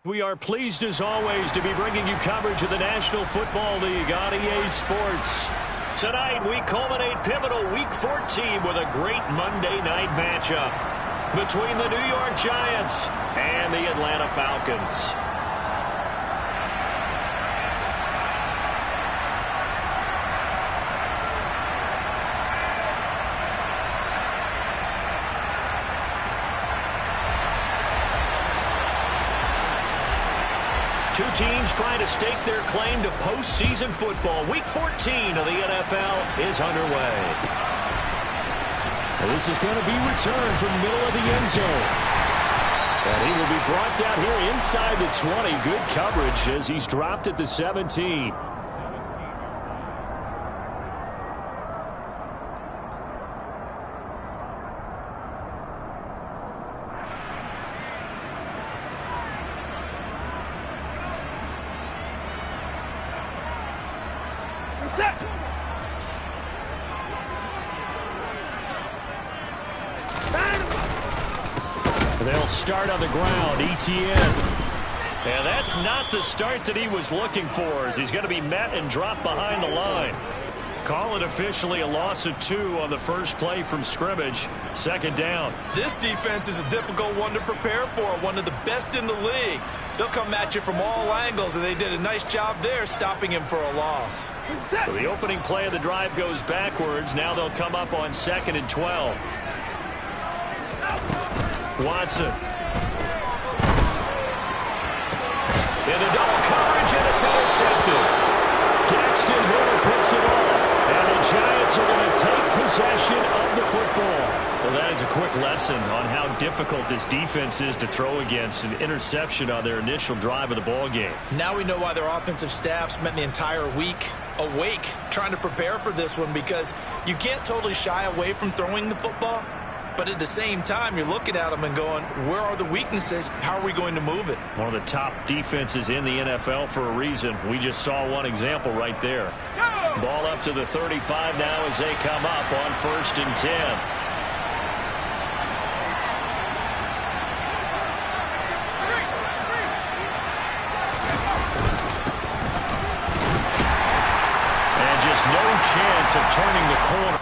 We are pleased as always to be bringing you coverage of the National Football League on EA Sports. Tonight we culminate pivotal Week 14 with a great Monday night matchup between the New York Giants and the Atlanta Falcons. Two teams trying to stake their claim to postseason football. Week 14 of the NFL is underway. Well, this is going to be returned from the middle of the end zone. And he will be brought down here inside the 20. Good coverage as he's dropped at the 17. They'll start on the ground, ETN. And that's not the start that he was looking for, as he's going to be met and dropped behind the line. Call it officially a loss of 2 on the first play from scrimmage. Second down. This defense is a difficult one to prepare for, one of the best in the league. They'll come at you from all angles, and they did a nice job there stopping him for a loss. So the opening play of the drive goes backwards. Now they'll come up on 2nd and 12. Watson. Into double coverage, and it's intercepted. Daxton Hill picks it off, and the Giants are going to take possession of the football. Well, that is a quick lesson on how difficult this defense is to throw against. An interception on their initial drive of the ball game. Now we know why their offensive staff spent the entire week awake trying to prepare for this one, because you can't totally shy away from throwing the football. But at the same time, you're looking at them and going, where are the weaknesses? How are we going to move it? One of the top defenses in the NFL for a reason. We just saw one example right there. Ball up to the 35 now as they come up on 1st and 10. And just no chance of turning the corner.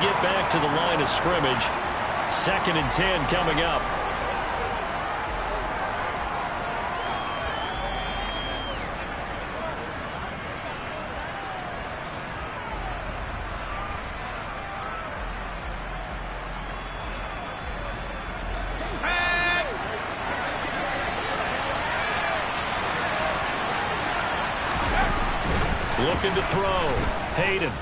Get back to the line of scrimmage. 2nd and 10 coming up. Looking to throw. Hayden.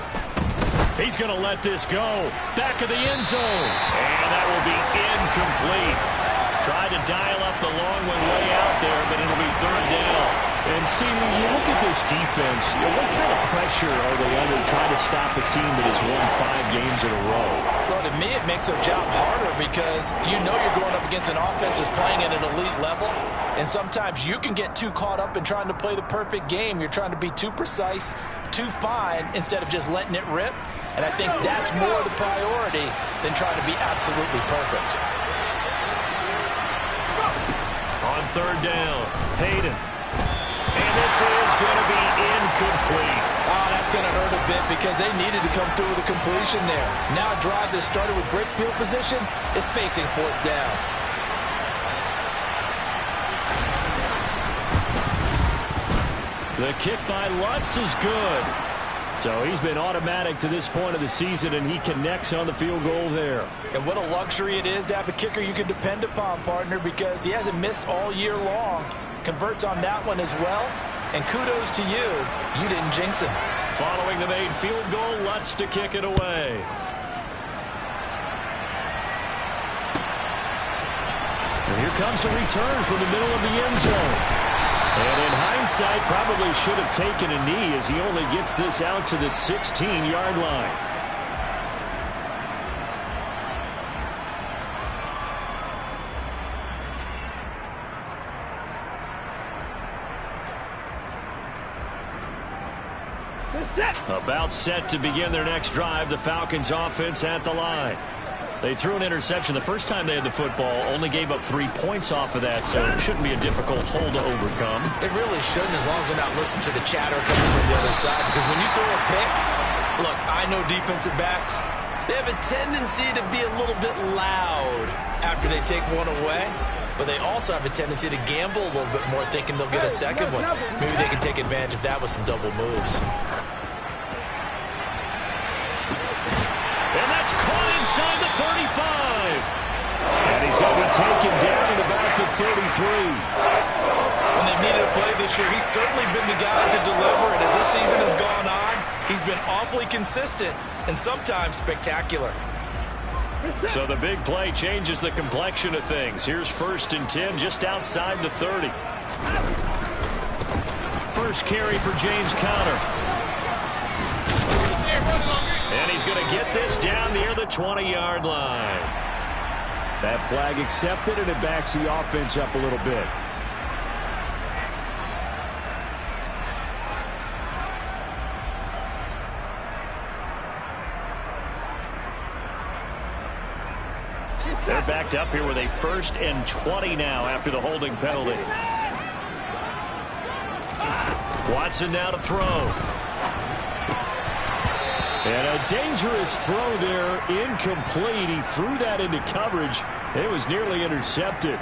He's going to let this go. Back of the end zone. And that will be incomplete. Tried to dial up the long one way out there, but it'll be 3rd down. And see, when you look at this defense, what kind of pressure are they under trying to stop a team that has won 5 games in a row? Well, to me, it makes their job harder, because you know you're going up against an offense that's playing at an elite level. And sometimes you can get too caught up in trying to play the perfect game. You're trying to be too precise, too fine, instead of just letting it rip. And I think that's more the priority than trying to be absolutely perfect. third down. Hayden. And this is going to be incomplete. Oh, that's going to hurt a bit because they needed to come through with a completion there. Now a drive that started with great field position is facing fourth down. The kick by Lutz is good. So he's been automatic to this point of the season, and he connects on the field goal there. And what a luxury it is to have a kicker you can depend upon, partner, because he hasn't missed all year long. Converts on that one as well. And kudos to you. You didn't jinx him. Following the made field goal, Lutz to kick it away. And here comes a return from the middle of the end zone. And in hindsight, probably should have taken a knee as he only gets this out to the 16-yard line. About set to begin their next drive. The Falcons offense at the line. They threw an interception the first time they had the football, only gave up 3 points off of that, so it shouldn't be a difficult hole to overcome. It really shouldn't, as long as they're not listening to the chatter coming from the other side, because when you throw a pick, look, I know defensive backs, they have a tendency to be a little bit loud after they take one away, but they also have a tendency to gamble a little bit more, thinking they'll get a second one. Maybe they can take advantage of that with some double moves. And that's caught inside the 35. And he's going to be taken down at about the 33. When they've needed a play this year, he's certainly been the guy to deliver it. As this season has gone on, he's been awfully consistent and sometimes spectacular. So the big play changes the complexion of things. Here's 1st and 10 just outside the 30. First carry for James Conner. And he's going to get this down near the 20-yard line. That flag accepted, and it backs the offense up a little bit. They're backed up here with a 1st and 20 now after the holding penalty. Watson now to throw. And a dangerous throw there, incomplete. He threw that into coverage. It was nearly intercepted.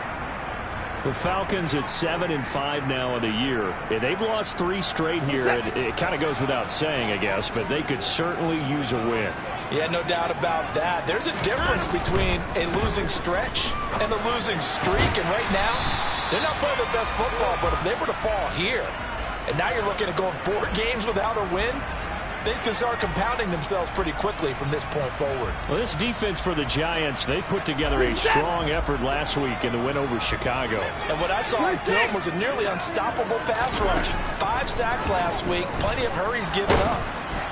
The Falcons at 7-5 now in the year. And they've lost 3 straight here. It kind of goes without saying, I guess, but they could certainly use a win. Yeah, no doubt about that. There's a difference between a losing stretch and a losing streak. And right now, they're not playing their best football, but if they were to fall here, and now you're looking at going 4 games without a win, things can start compounding themselves pretty quickly from this point forward. Well, this defense for the Giants, they put together a strong effort last week in the win over Chicago. And what I saw in film was a nearly unstoppable pass rush. 5 sacks last week, plenty of hurries given up.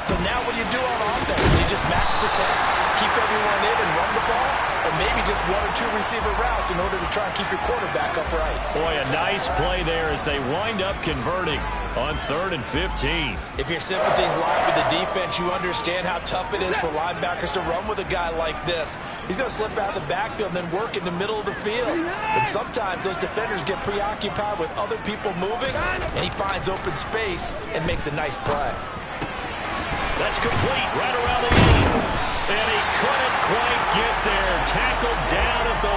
So now what do you do on offense? You just match protect, keep everyone in and run the ball, or maybe just 1 or 2 receiver routes in order to try and keep your quarterback upright. Boy, a nice play there as they wind up converting on 3rd and 15. If your sympathies lie with the defense, you understand how tough it is for linebackers to run with a guy like this. He's going to slip out of the backfield and then work in the middle of the field. And sometimes those defenders get preoccupied with other people moving, and he finds open space and makes a nice play. That's complete right around the 8. And he couldn't quite get there. Tackled down at the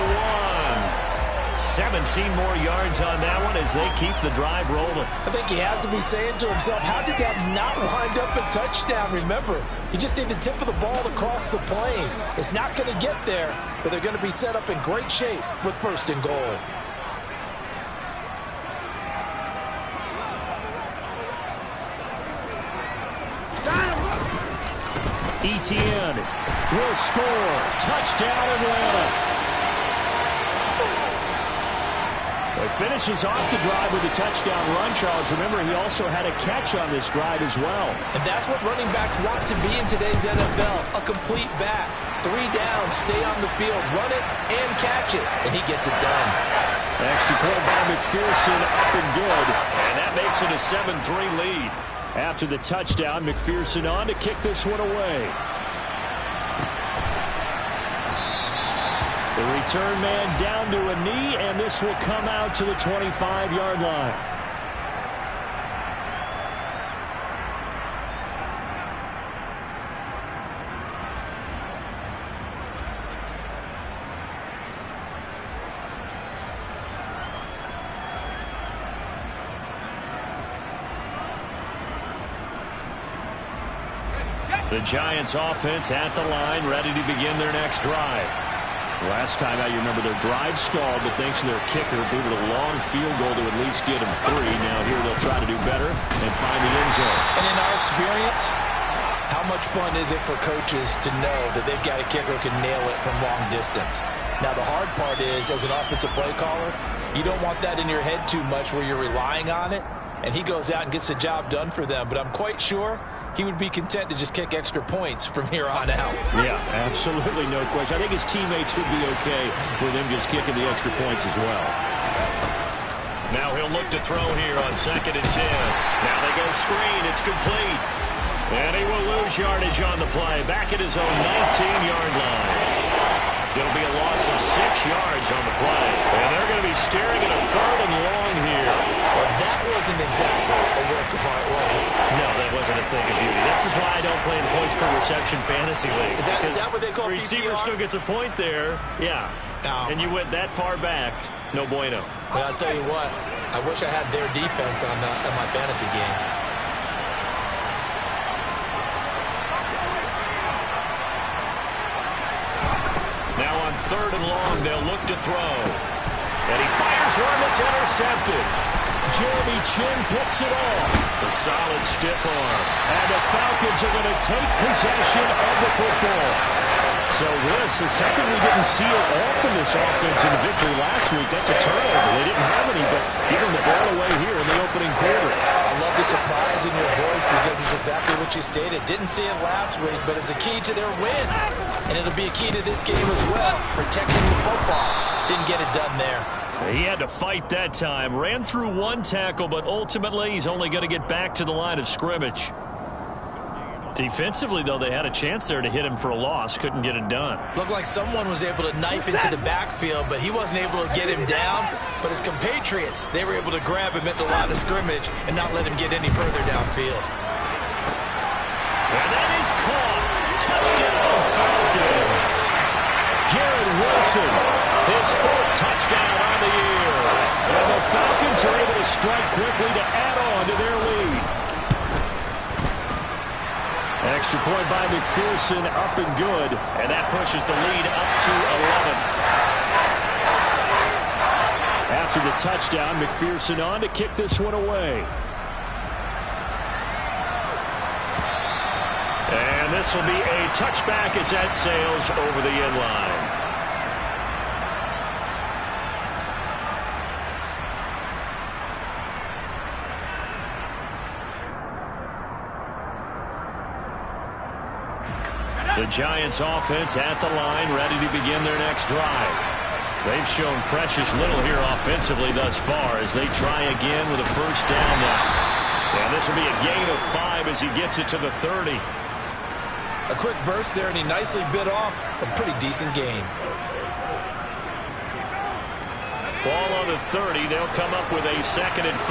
1. 17 more yards on that one as they keep the drive rolling. I think he has to be saying to himself, how did that not wind up a touchdown? Remember, you just need the tip of the ball to cross the plane. It's not going to get there, but they're going to be set up in great shape with 1st and goal. ETN will score. Touchdown, Atlanta. He finishes off the drive with a touchdown run, Charles. Remember, he also had a catch on this drive as well. And that's what running backs want to be in today's NFL, a complete back. 3 down, stay on the field, run it, and catch it. And he gets it done. Extra point by McPherson, up and good. And that makes it a 7-3 lead. After the touchdown, McPherson on to kick this one away. The return man down to a knee, and this will come out to the 25-yard line. The Giants offense at the line, ready to begin their next drive. Last time out, you remember their drive stalled, but thanks to their kicker, booted a long field goal to at least get them 3. Now here they'll try to do better and find the end zone. And in our experience, how much fun is it for coaches to know that they've got a kicker who can nail it from long distance? Now the hard part is, as an offensive play caller, you don't want that in your head too much where you're relying on it, and he goes out and gets the job done for them. But I'm quite sure he would be content to just kick extra points from here on out. Yeah, absolutely, no question. I think his teammates would be okay with him just kicking the extra points as well. Now he'll look to throw here on 2nd and 10. Now they go screen. It's complete. And he will lose yardage on the play. Back at his own 19-yard line. It'll be a loss of 6 yards on the play. And they're going to be staring at a 3rd and long here. Well, that wasn't exactly a work of art, was it? No, that wasn't a thing of beauty. This is why I don't play in points per reception fantasy league. Is that what they call the receiver PPR? still gets a point there. Yeah. And you went that far back. No bueno. Well, I'll tell you what. I wish I had their defense on my fantasy game. Now on 3rd and long, they'll look to throw. And he fires one that's intercepted. Jeremy Chin picks it off. A solid stiff arm. And the Falcons are going to take possession of the football. So this is something we didn't see it off in this offense in the victory last week. That's a turnover. They didn't have any, but giving the ball away here in the opening quarter. I love the surprise in your voice because it's exactly what you stated. Didn't see it last week, but it's a key to their win. And it'll be a key to this game as well, protecting the football. Didn't get it done there. He had to fight that time. Ran through one tackle, but ultimately he's only going to get back to the line of scrimmage. Defensively, though, they had a chance there to hit him for a loss. Couldn't get it done. Looked like someone was able to knife into the backfield, but he wasn't able to get him down. But his compatriots, they were able to grab him at the line of scrimmage and not let him get any further downfield. And that is caught. Touchdown, Falcons. Garrett Wilson, his 4th touchdown on the year. And the Falcons are able to strike quickly to add on to their lead. Extra point by McPherson, up and good. And that pushes the lead up to 11. After the touchdown, McPherson on to kick this one away. And this will be a touchback as that sails over the end line. The Giants offense at the line, ready to begin their next drive. They've shown precious little here offensively thus far as they try again with a 1st down now. And this will be a gain of 5 as he gets it to the 30. A quick burst there, and he nicely bit off a pretty decent gain. Ball on the 30. They'll come up with a 2nd and 5.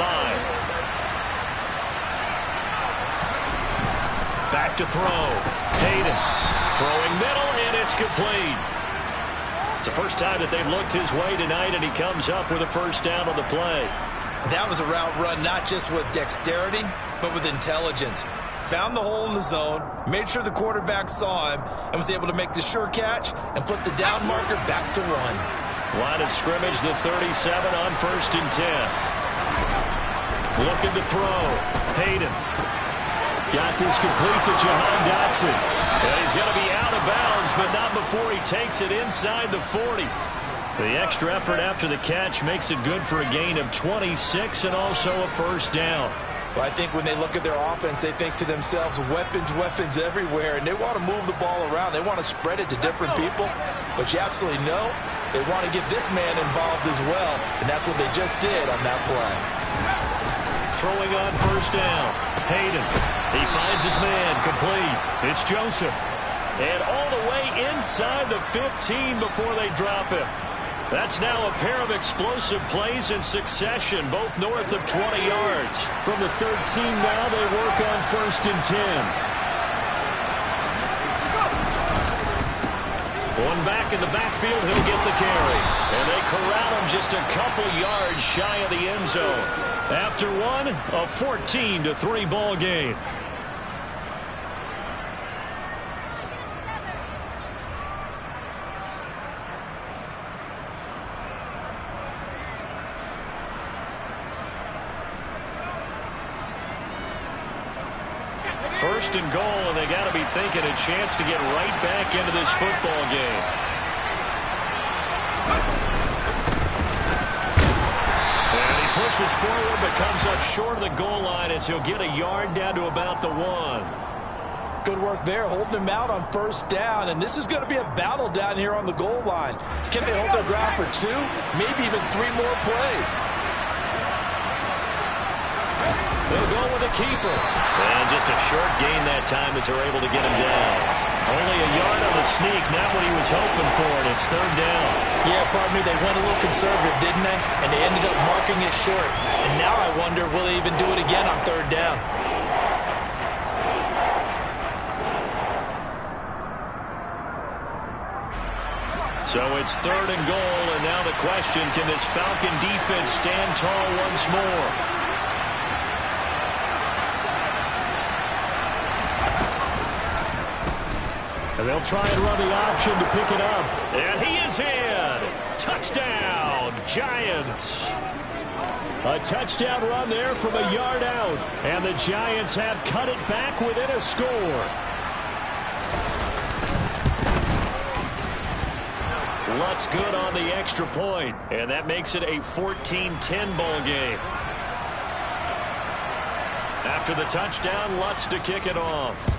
Back to throw. Hayden throwing middle, and it's complete. It's the first time that they've looked his way tonight, and he comes up with a 1st down on the play. That was a route run not just with dexterity, but with intelligence. Found the hole in the zone, made sure the quarterback saw him, and was able to make the sure catch and flip the down marker back to 1. Line of scrimmage, the 37 on 1st and 10. Looking to throw. Hayden. Got this complete to Jahan Dotson. And he's going to be out of bounds, but not before he takes it inside the 40. The extra effort after the catch makes it good for a gain of 26 and also a 1st down. Well, I think when they look at their offense, they think to themselves, weapons, weapons everywhere, and they want to move the ball around. They want to spread it to different people, but you absolutely know they want to get this man involved as well, and that's what they just did on that play. Throwing on 1st down. Hayden. He finds his man complete. It's Joseph. And all the way inside the 15 before they drop him. That's now a pair of explosive plays in succession, both north of 20 yards. From the 13 now, they work on 1st and 10. One back in the backfield, he'll get the carry. And they corral him just a couple yards shy of the end zone. After one, a 14-3 ball game. First and goal, and they got to be thinking a chance to get right back into this football game. And he pushes forward, but comes up short of the goal line as he'll get a yard down to about the 1. Good work there, holding him out on 1st down, and this is going to be a battle down here on the goal line. Can they hold their ground for 2, maybe even 3 more plays? They'll go with a keeper. And just a short gain that time as they're able to get him down. Only a yard on the sneak, not what he was hoping for, and it's 3rd down. Yeah, pardon me, they went a little conservative, didn't they? And they ended up marking it short. And now I wonder, will they even do it again on 3rd down? So it's 3rd and goal, and now the question, can this Falcon defense stand tall once more? And they'll try and run the option to pick it up. And he is in. Touchdown, Giants. A touchdown run there from a yard out. And the Giants have cut it back within a score. Lutz good on the extra point, and that makes it a 14-10 ball game. After the touchdown, Lutz to kick it off.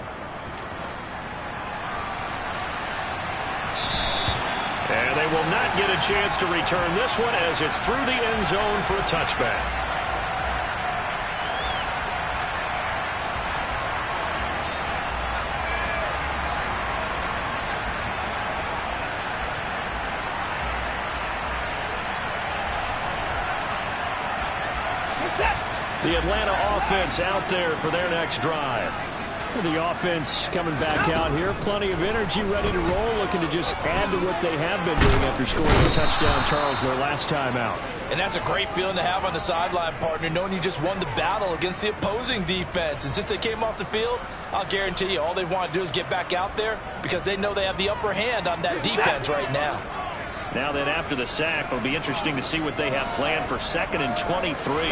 And they will not get a chance to return this one as it's through the end zone for a touchback. The Atlanta offense out there for their next drive. The offense coming back out here. Plenty of energy, ready to roll, looking to just add to what they have been doing after scoring a touchdown, Charles, their last time out. And that's a great feeling to have on the sideline, partner, knowing you just won the battle against the opposing defense. And since they came off the field, I'll guarantee you all they want to do is get back out there because they know they have the upper hand on that defense right now. Now then, after the sack, it'll be interesting to see what they have planned for 2nd and 23.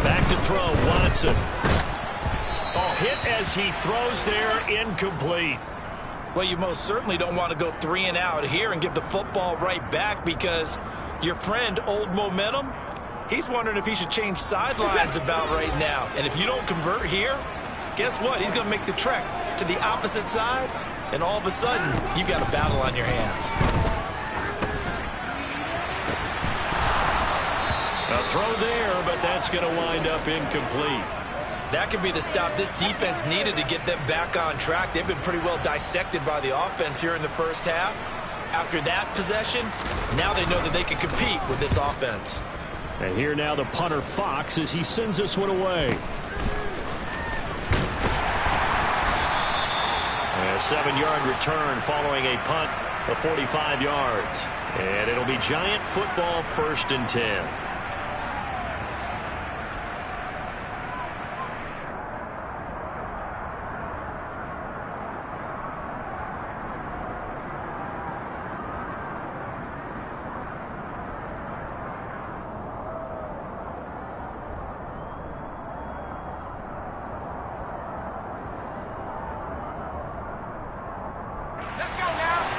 Back to throw, Watson. Oh, hit as he throws there, incomplete. Well, you most certainly don't want to go 3 and out here and give the football right back because your friend, Old Momentum, he's wondering if he should change sidelines about right now. And if you don't convert here, guess what? He's going to make the trek to the opposite side, and all of a sudden, you've got a battle on your hands. A throw there, but that's going to wind up incomplete. That could be the stop this defense needed to get them back on track. They've been pretty well dissected by the offense here in the first half. After that possession, now they know that they can compete with this offense. And here now the punter, Fox, as he sends this one away. A 7-yard return following a punt of 45 yards. And it'll be Giant football, 1st and 10.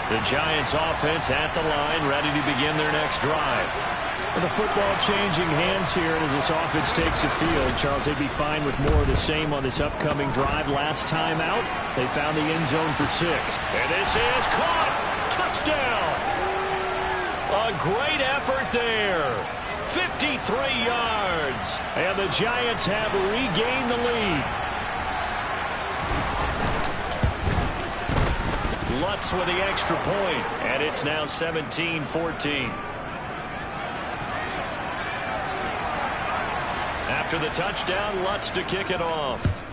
The Giants offense at the line, ready to begin their next drive. With the football changing hands here as this offense takes the field, Charles, they'd be fine with more of the same on this upcoming drive. Last time out, they found the end zone for 6. And this is caught. Touchdown. A great effort there. 53 yards. And the Giants have regained the lead. Lutz with the extra point, and it's now 17-14. After the touchdown, Lutz to kick it off.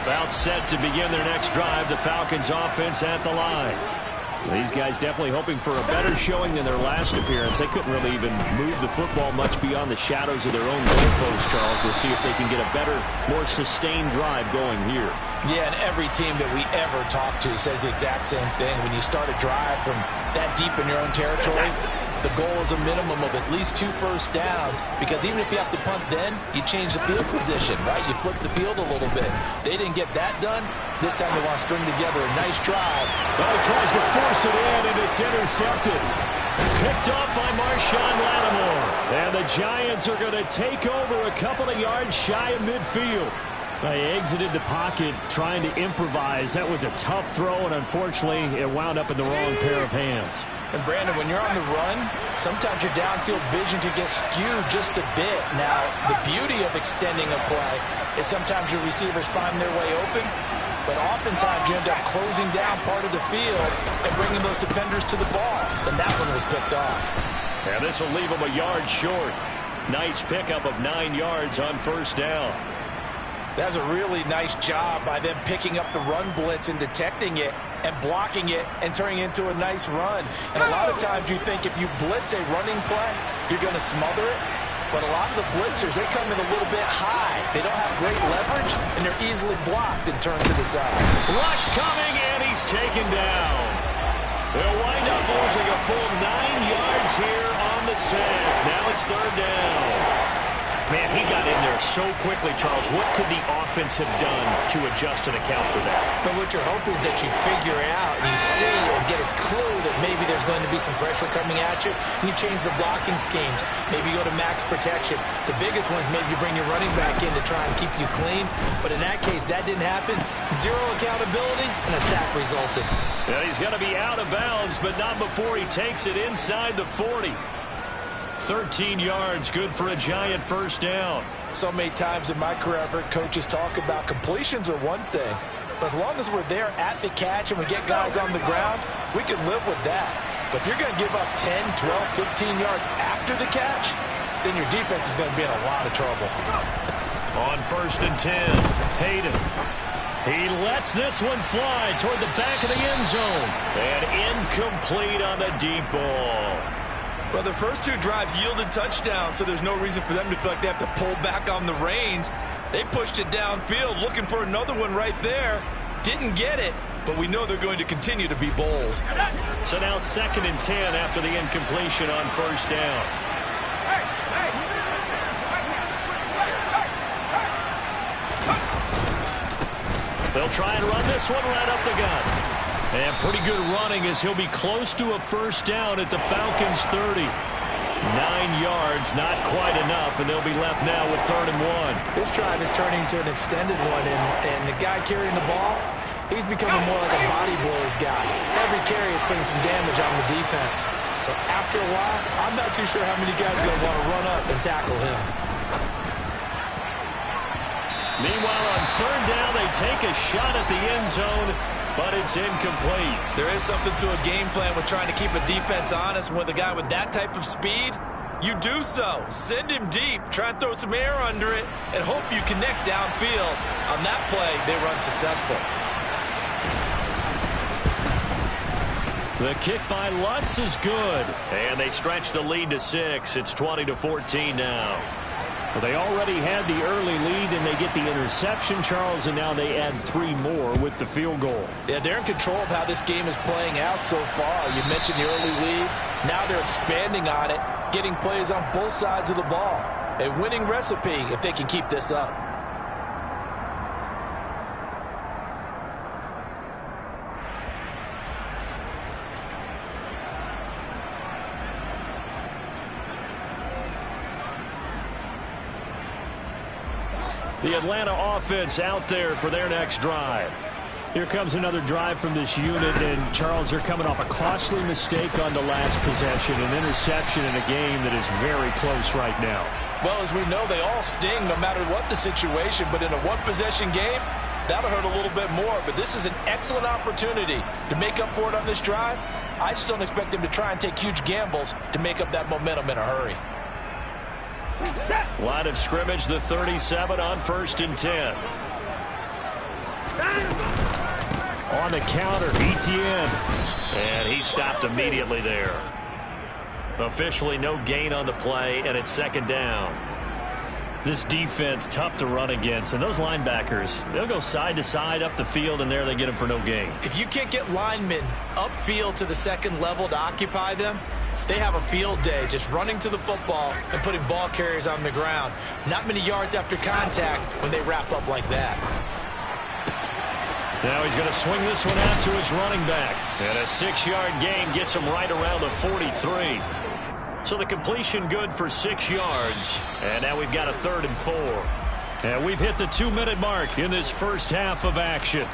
About set to begin their next drive, the Falcons offense at the line. These guys definitely hoping for a better showing than their last appearance. They couldn't really even move the football much beyond the shadows of their own goalpost, Charles. We'll see if they can get a better, more sustained drive going here. Yeah, and every team that we ever talk to says the exact same thing. When you start a drive from that deep in your own territory, the goal is a minimum of at least 2 first downs, because even if you have to punt then, you change the field position, right? You flip the field a little bit. They didn't get that done. This time they want to string together a nice drive. Well, he tries to force it in, and it's intercepted. Picked off by Marshawn Lattimore. And the Giants are going to take over a couple of yards shy of midfield. They exited the pocket trying to improvise. That was a tough throw, and unfortunately, it wound up in the wrong pair of hands. And Brandon, when you're on the run, sometimes your downfield vision can get skewed just a bit. Now, the beauty of extending a play is sometimes your receivers find their way open, but oftentimes you end up closing down part of the field and bringing those defenders to the ball. And that one was picked off. And this will leave them a yard short. Nice pickup of 9 yards on first down. That's a really nice job by them picking up the run blitz and detecting it and blocking it and turning it into a nice run. And a lot of times you think if you blitz a running play, you're going to smother it. But a lot of the blitzers, they come in a little bit high. They don't have great leverage, and they're easily blocked and turned to the side. Rush coming, and he's taken down. They'll wind up losing a full 9 yards here on the sack. Now it's third down. Man, he got in there so quickly, Charles. What could the offense have done to adjust and account for that? But what you're hoping is that you figure out and you see and get a clue that maybe there's going to be some pressure coming at you, and you change the blocking schemes. Maybe you go to max protection. The biggest one is maybe you bring your running back in to try and keep you clean. But in that case, that didn't happen. Zero accountability, and a sack resulted. Yeah, he's going to be out of bounds, but not before he takes it inside the 40. 13 yards, good for a Giant first down. So many times in my career, I've heard coaches talk about completions are one thing, but as long as we're there at the catch and we get guys on the ground, we can live with that. But if you're going to give up 10, 12, 15 yards after the catch, then your defense is going to be in a lot of trouble. On first and 10, Hayden. He lets this one fly toward the back of the end zone. And incomplete on the deep ball. Well, the first 2 drives yielded touchdowns, so there's no reason for them to feel like they have to pull back on the reins. They pushed it downfield, looking for another one right there. Didn't get it, but we know they're going to continue to be bold. So now second and 10 after the incompletion on first down. They'll try and run this one right up the gut. And pretty good running as he'll be close to a first down at the Falcons' 30. 9 yards, not quite enough, and they'll be left now with 3rd and 1. This drive is turning into an extended one, and the guy carrying the ball, he's becoming more like a body blows guy. Every carry is putting some damage on the defense. So after a while, I'm not too sure how many guys are going to want to run up and tackle him. Meanwhile, on 3rd down, they take a shot at the end zone, but it's incomplete. There is something to a game plan with trying to keep a defense honest. With a guy with that type of speed, you do so. Send him deep, try and throw some air under it, and hope you connect downfield. On that play, they run successful. The kick by Lutz is good, and they stretch the lead to 6. It's 20-14 now. Well, they already had the early lead, and they get the interception, Charles, and now they add 3 more with the field goal. Yeah, they're in control of how this game is playing out so far. You mentioned the early lead. Now they're expanding on it, getting plays on both sides of the ball. A winning recipe if they can keep this up. The Atlanta offense out there for their next drive. Here comes another drive from this unit, and Charles, they're coming off a costly mistake on the last possession, an interception in a game that is very close right now. Well, as we know, they all sting no matter what the situation, but in a one-possession game, that'll hurt a little bit more. But this is an excellent opportunity to make up for it on this drive. I just don't expect them to try and take huge gambles to make up that momentum in a hurry. Line of scrimmage, the 37 on 1st and 10. On the counter, ETN. And he stopped immediately there. Officially no gain on the play, and it's 2nd down. This defense, tough to run against. And those linebackers, they'll go side to side up the field, and there they get them for no gain. If you can't get linemen upfield to the 2nd level to occupy them, they have a field day just running to the football and putting ball carriers on the ground. Not many yards after contact when they wrap up like that. Now he's going to swing this one out to his running back. And a 6-yard gain gets him right around the 43. So the completion good for 6 yards. And now we've got a 3rd and 4. And we've hit the 2-minute mark in this first half of action.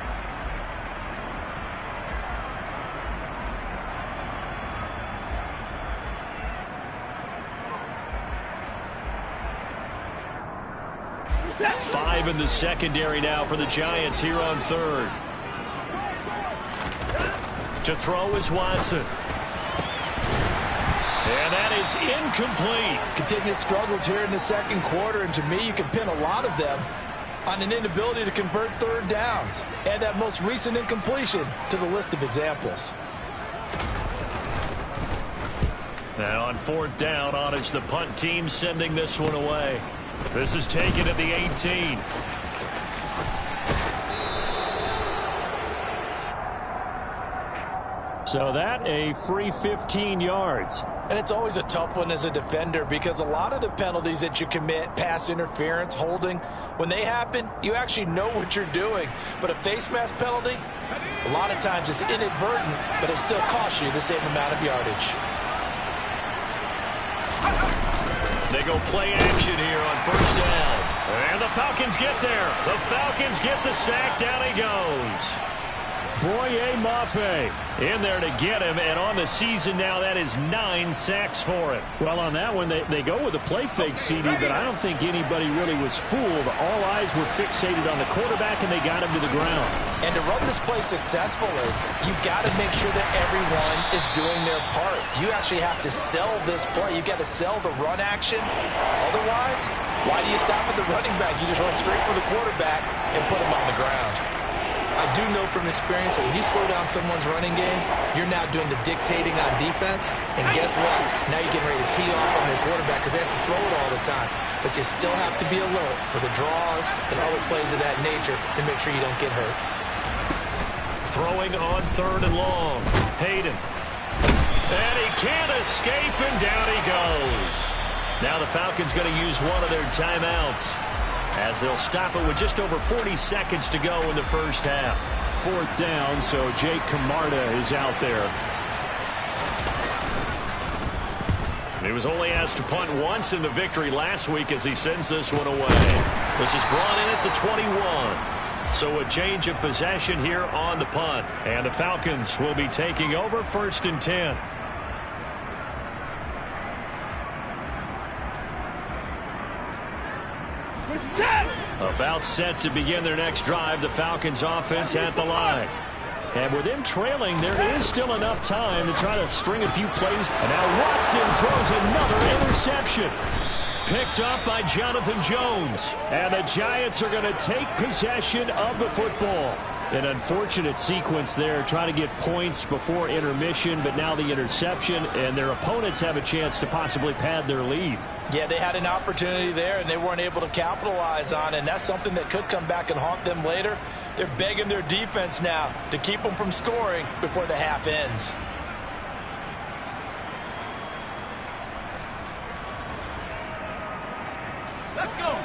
Five in the secondary now for the Giants here on 3rd. To throw is Watson. And that is incomplete. Continued struggles here in the 2nd quarter, and to me, you can pin a lot of them on an inability to convert 3rd downs. Add that most recent incompletion to the list of examples. Now on 4th down, honors the punt team sending this one away. This is taken at the 18. So that a free 15 yards. And it's always a tough one as a defender because a lot of the penalties that you commit, pass interference, holding, when they happen, you actually know what you're doing. But a face mask penalty, a lot of times it's inadvertent, but it still costs you the same amount of yardage. They go play action here on 1st down. And the Falcons get there. The Falcons get the sack. Down he goes. Boye Mafe in there to get him, and on the season now, that is 9 sacks for him. Well, on that one, they go with a play fake, CD, but I don't think anybody really was fooled. All eyes were fixated on the quarterback, and they got him to the ground. And to run this play successfully, you've got to make sure that everyone is doing their part. You actually have to sell this play. You've got to sell the run action. Otherwise, why do you stop at the running back? You just run straight for the quarterback and put him on the ground. I do know from experience that when you slow down someone's running game, you're now doing the dictating on defense. And guess what? Now you're getting ready to tee off on their quarterback because they have to throw it all the time. But you still have to be alert for the draws and other plays of that nature to make sure you don't get hurt. Throwing on 3rd and long. Hayden. And he can't escape, and down he goes. Now the Falcons going to use one of their timeouts, as they'll stop it with just over 40 seconds to go in the first half. 4th down, so Jake Camarda is out there. He was only asked to punt once in the victory last week as he sends this one away. This is brought in at the 21. So a change of possession here on the punt. And the Falcons will be taking over 1st and 10. About set to begin their next drive, the Falcons offense at the line. And with them trailing, there is still enough time to try to string a few plays. And now Watson throws another interception. Picked up by Jonathan Jones. And the Giants are going to take possession of the football. An unfortunate sequence there, trying to get points before intermission, but now the interception, and their opponents have a chance to possibly pad their lead. Yeah, they had an opportunity there, and they weren't able to capitalize on it, and that's something that could come back and haunt them later. They're begging their defense now to keep them from scoring before the half ends. Let's go.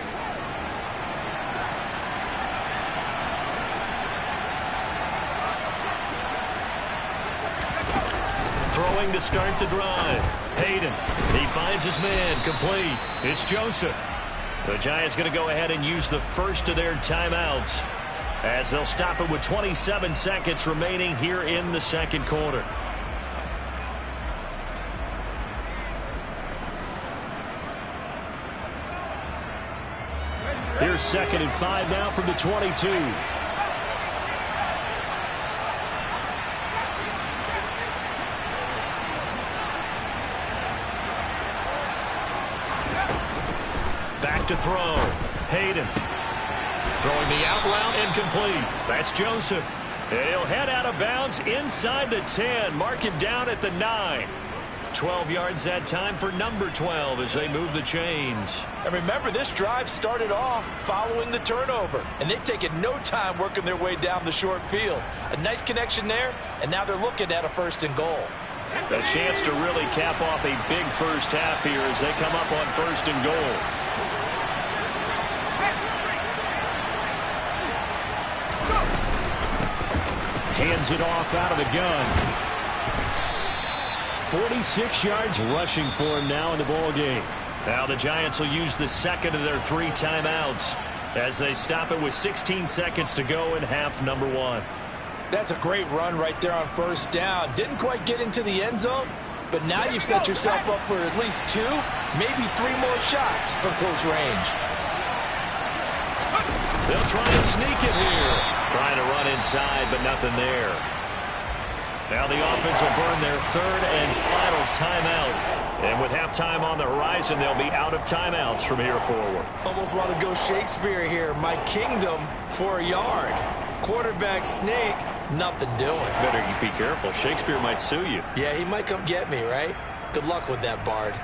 Throwing to start the drive. Hayden. He finds his man. Complete. It's Joseph. The Giants going to go ahead and use the first of their timeouts as they'll stop it with 27 seconds remaining here in the second quarter. Here's 2nd and 5 now from the 22. Back to throw. Hayden. Throwing the out route incomplete. That's Joseph. And he'll head out of bounds inside the 10. Mark it down at the 9. 12 yards that time for number 12 as they move the chains. And remember, this drive started off following the turnover, and they've taken no time working their way down the short field. A nice connection there, and now they're looking at a 1st and goal. A chance to really cap off a big first half here as they come up on 1st and goal. Hands it off out of the gun. 46 yards rushing for him now in the ball game. Now the Giants will use the 2nd of their 3 timeouts as they stop it with 16 seconds to go in half number 1. That's a great run right there on 1st down. Didn't quite get into the end zone, but now you've set yourself up for at least 2, maybe 3 more shots from close range. They'll try and sneak it here. Trying to run inside, but nothing there. Now the offense will burn their 3rd and final timeout. And with halftime on the horizon, they'll be out of timeouts from here forward. Almost want to go Shakespeare here. My kingdom for a yard. Quarterback sneak, nothing doing. Better be careful. Shakespeare might sue you. Yeah, he might come get me, right? Good luck with that, Bard.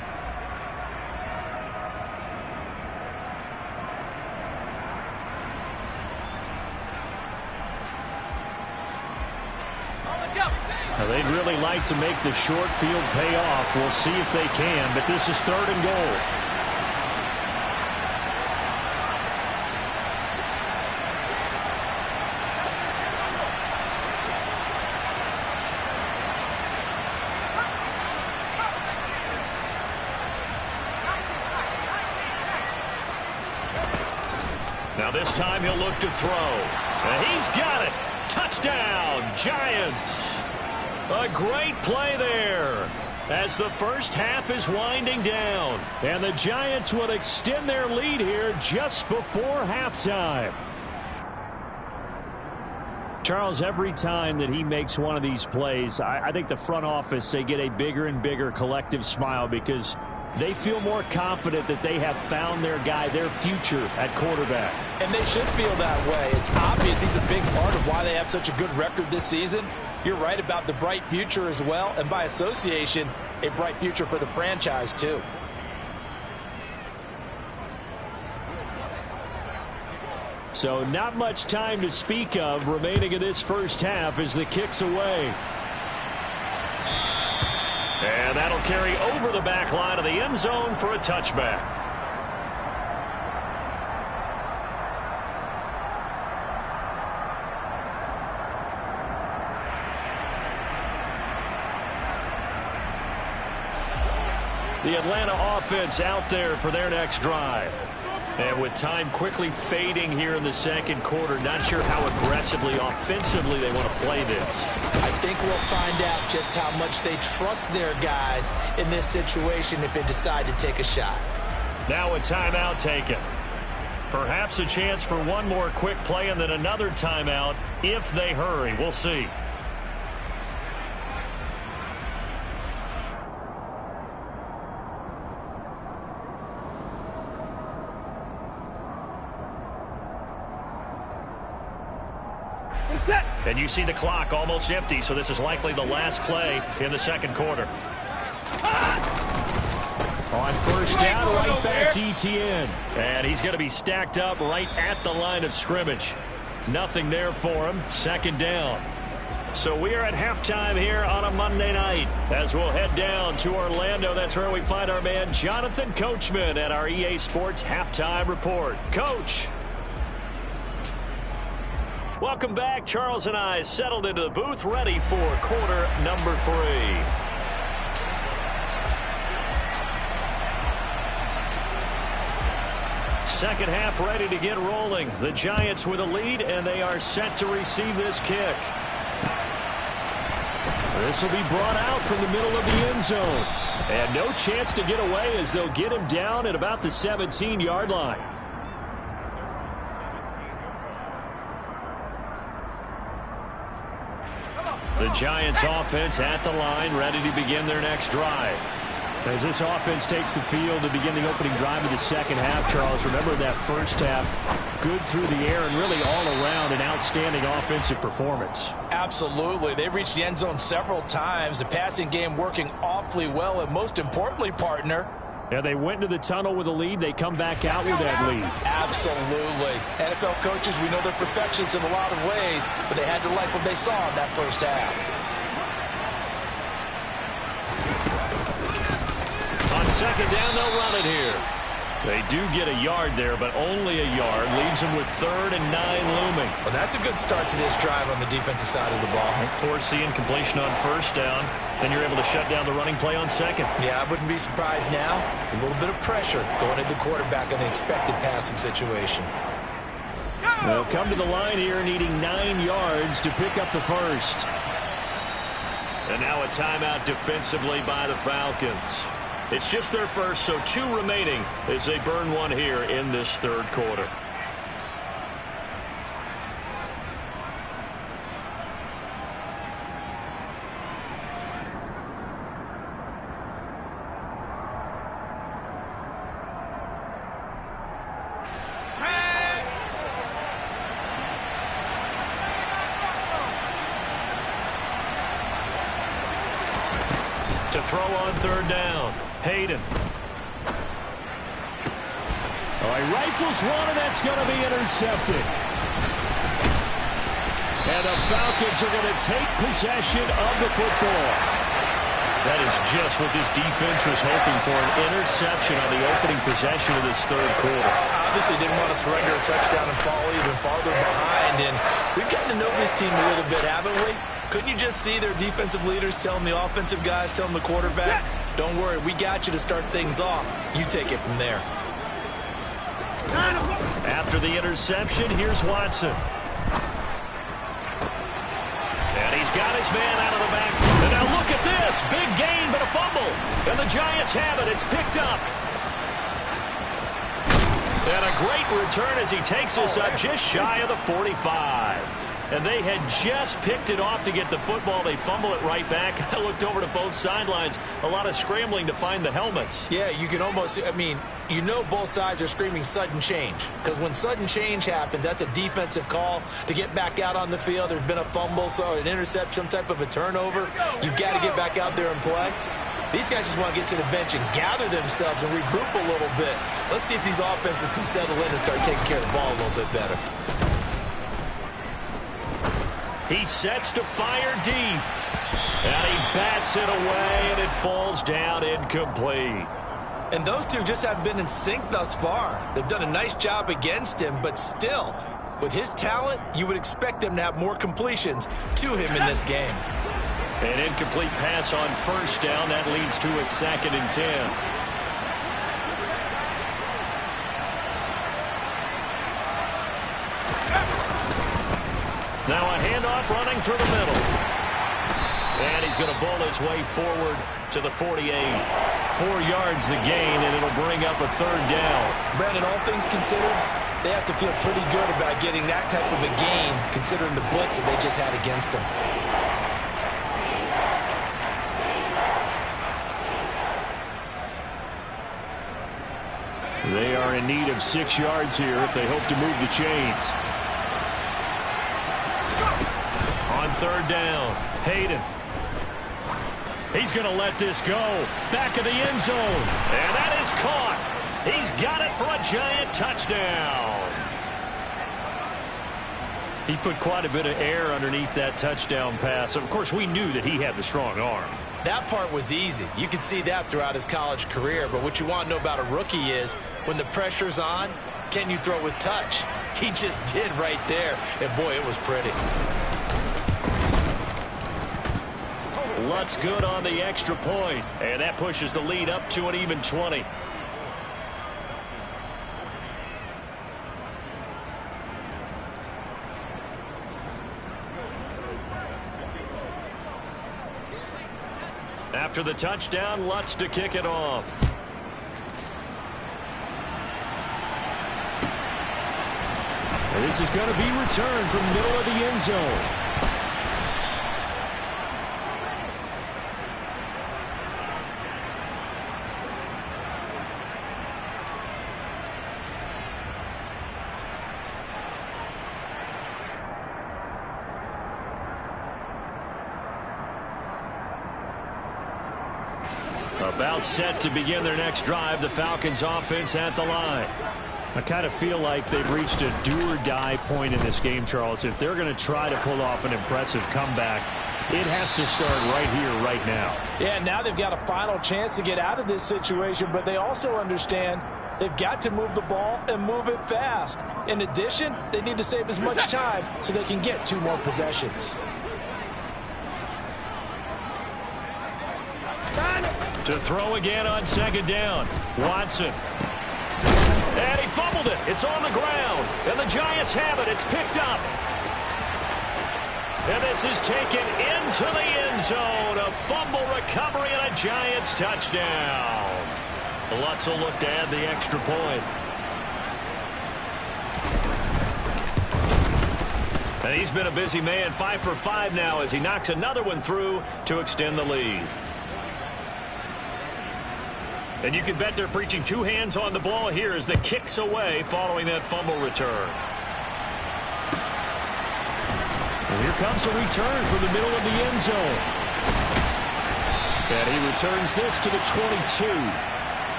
Now, they'd really like to make the short field pay off. We'll see if they can, but this is 3rd and goal. Now this time he'll look to throw. And he's got it. Touchdown, Giants. A great play there as the first half is winding down. And the Giants will extend their lead here just before halftime. Charles, every time that he makes one of these plays, I think the front office, they get a bigger and bigger collective smile because they feel more confident that they have found their guy, their future at quarterback. And they should feel that way. It's obvious he's a big part of why they have such a good record this season. You're right about the bright future as well, and by association, a bright future for the franchise too. So not much time to speak of remaining in this first half as the kick's away. And that'll carry over the back line of the end zone for a touchback. The Atlanta offense out there for their next drive. And with time quickly fading here in the second quarter, not sure how aggressively, offensively they want to play this. I think we'll find out just how much they trust their guys in this situation if they decide to take a shot. Now a timeout taken. Perhaps a chance for one more quick play and then another timeout if they hurry. We'll see. And you see the clock almost empty, so this is likely the last play in the second quarter. On first down, right back to ETN. And he's going to be stacked up right at the line of scrimmage. Nothing there for him. Second down. So we are at halftime here on a Monday night as we'll head down to Orlando. That's where we find our man Jonathan Coachman at our EA Sports Halftime Report. Coach. Welcome back. Charles and I settled into the booth, ready for quarter number 3. second half ready to get rolling. The Giants with a lead, and they are set to receive this kick. This will be brought out from the middle of the end zone. And no chance to get away as they'll get him down at about the 17-yard line. The Giants offense at the line, ready to begin their next drive. As this offense takes the field to begin the opening drive of the second half, Charles, remember that first half, good through the air and really all around an outstanding offensive performance. Absolutely. They reached the end zone several times. The passing game working awfully well, and most importantly, partner, yeah, they went into the tunnel with a lead. They come back out with that lead. Absolutely. NFL coaches, we know they're perfectionists in a lot of ways, but they had to like what they saw in that first half. On second down, they'll run it here. They do get a yard there, but only a yard. Leaves them with 3rd and 9 looming. Well, that's a good start to this drive on the defensive side of the ball. Force the incompletion on first down. Then you're able to shut down the running play on second. Yeah, I wouldn't be surprised now. A little bit of pressure going into the quarterback in an expected passing situation. They'll come to the line here needing 9 yards to pick up the first. And now a timeout defensively by the Falcons. It's just their first, so 2 remaining as they burn one here in this third quarter. To throw on third down. Hayden. Oh, he rifles one, and that's going to be intercepted. And the Falcons are going to take possession of the football. That is just what this defense was hoping for, an interception on the opening possession of this third quarter. Obviously didn't want to surrender a touchdown and fall even farther behind, and we've gotten to know this team a little bit, haven't we? Couldn't you just see their defensive leaders telling the offensive guys, telling the quarterback, don't worry, we got you to start things off. You take it from there. After the interception, here's Watson. And he's got his man out of the backfield. And now look at this. Big gain, but a fumble. And the Giants have it. It's picked up. And a great return as he takes us up just shy of the 45. And they had just picked it off to get the football. They fumble it right back. I looked over to both sidelines. A lot of scrambling to find the helmets. Yeah, you can almost, I mean, you know both sides are screaming sudden change. Because when sudden change happens, that's a defensive call to get back out on the field. There's been a fumble, so an interception, some type of a turnover. You've got to get back out there and play. These guys just want to get to the bench and gather themselves and regroup a little bit. Let's see if these offenses can settle in and start taking care of the ball a little bit better. He sets to fire deep. And he bats it away, and it falls down incomplete. And those two just haven't been in sync thus far. They've done a nice job against him, but still, with his talent, you would expect them to have more completions to him in this game. An incomplete pass on first down. That leads to a 2nd and 10. Now a handoff running through the middle. And he's going to bowl his way forward to the 48. 4 yards the gain, and it'll bring up a 3rd down. Brandon, all things considered, they have to feel pretty good about getting that type of a gain, considering the blitz that they just had against them. They are in need of 6 yards here if they hope to move the chains. On 3rd down, Hayden. He's going to let this go. Back of the end zone. And that is caught. He's got it for a Giant touchdown. He put quite a bit of air underneath that touchdown pass. Of course, we knew that he had the strong arm. That part was easy. You could see that throughout his college career. But what you want to know about a rookie is when the pressure's on, can you throw with touch? He just did right there. And, boy, it was pretty. Lutz good on the extra point. And that pushes the lead up to an even 20. After the touchdown, Lutz to kick it off. This is going to be returned from the middle of the end zone. About set to begin their next drive, the Falcons offense at the line. I kind of feel like they've reached a do-or-die point in this game, Charles. If they're going to try to pull off an impressive comeback, it has to start right here, right now. Yeah, now they've got a final chance to get out of this situation, but they also understand they've got to move the ball and move it fast. In addition, they need to save as much time so they can get 2 more possessions. To throw again on second down. Watson. And he fumbled it. It's on the ground. And the Giants have it. It's picked up. And this is taken into the end zone. A fumble recovery and a Giants touchdown. Lutz will look to add the extra point. And he's been a busy man. 5 for 5 now as he knocks another one through to extend the lead. And you can bet they're preaching 2 hands on the ball here as the kick's away following that fumble return. And here comes a return from the middle of the end zone. And he returns this to the 22.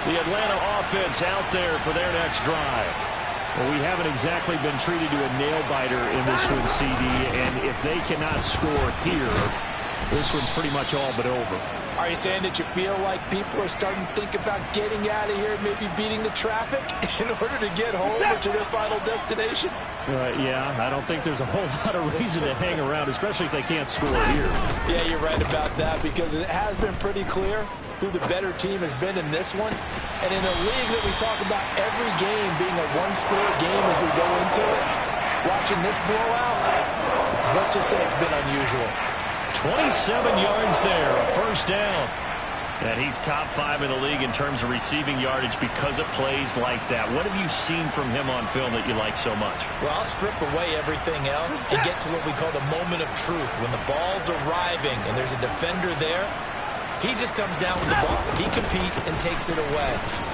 The Atlanta offense out there for their next drive. Well, we haven't exactly been treated to a nail-biter in this one, CD, and if they cannot score here, this one's pretty much all but over. Are you saying that you feel like people are starting to think about getting out of here, maybe beating the traffic in order to get home or to their final destination? Yeah, I don't think there's a whole lot of reason to hang around, especially if they can't score here. Yeah, you're right about that because it has been pretty clear who the better team has been in this one. And in a league that we talk about every game being a one-score game as we go into it, watching this blowout, let's just say it's been unusual. 27 yards there, a first down. And he's top 5 in the league in terms of receiving yardage because of plays like that. What have you seen from him on film that you like so much? Well, I'll strip away everything else and get to what we call the moment of truth. When the ball's arriving and there's a defender there, he just comes down with the ball. He competes and takes it away.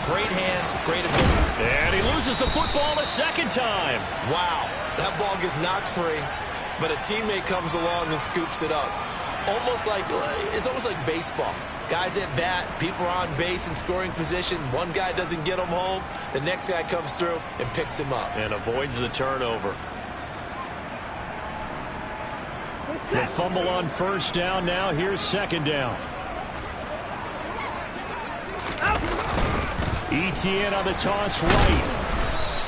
Great hands, great ability. And he loses the football a second time. Wow, that ball gets knocked free, but a teammate comes along and scoops it up. It's almost like baseball. Guys at bat, people are on base in scoring position. One guy doesn't get him home. The next guy comes through and picks him up. And avoids the turnover. The fumble on first down now. Here's second down. ETN on the toss right.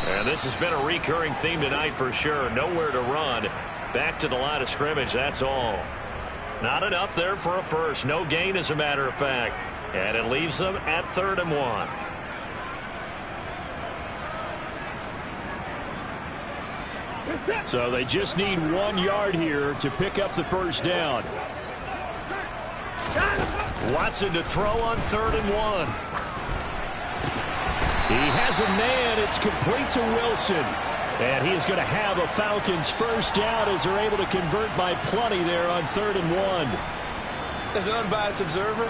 And this has been a recurring theme tonight for sure. Nowhere to run. Back to the line of scrimmage, that's all. Not enough there for a first. No gain, as a matter of fact. And it leaves them at 3rd and 1. So they just need 1 yard here to pick up the first down. Watson to throw on 3rd and 1. He has a man. It's complete to Wilson. And he is going to have a Falcons first down as they're able to convert by plenty there on 3rd and 1. As an unbiased observer,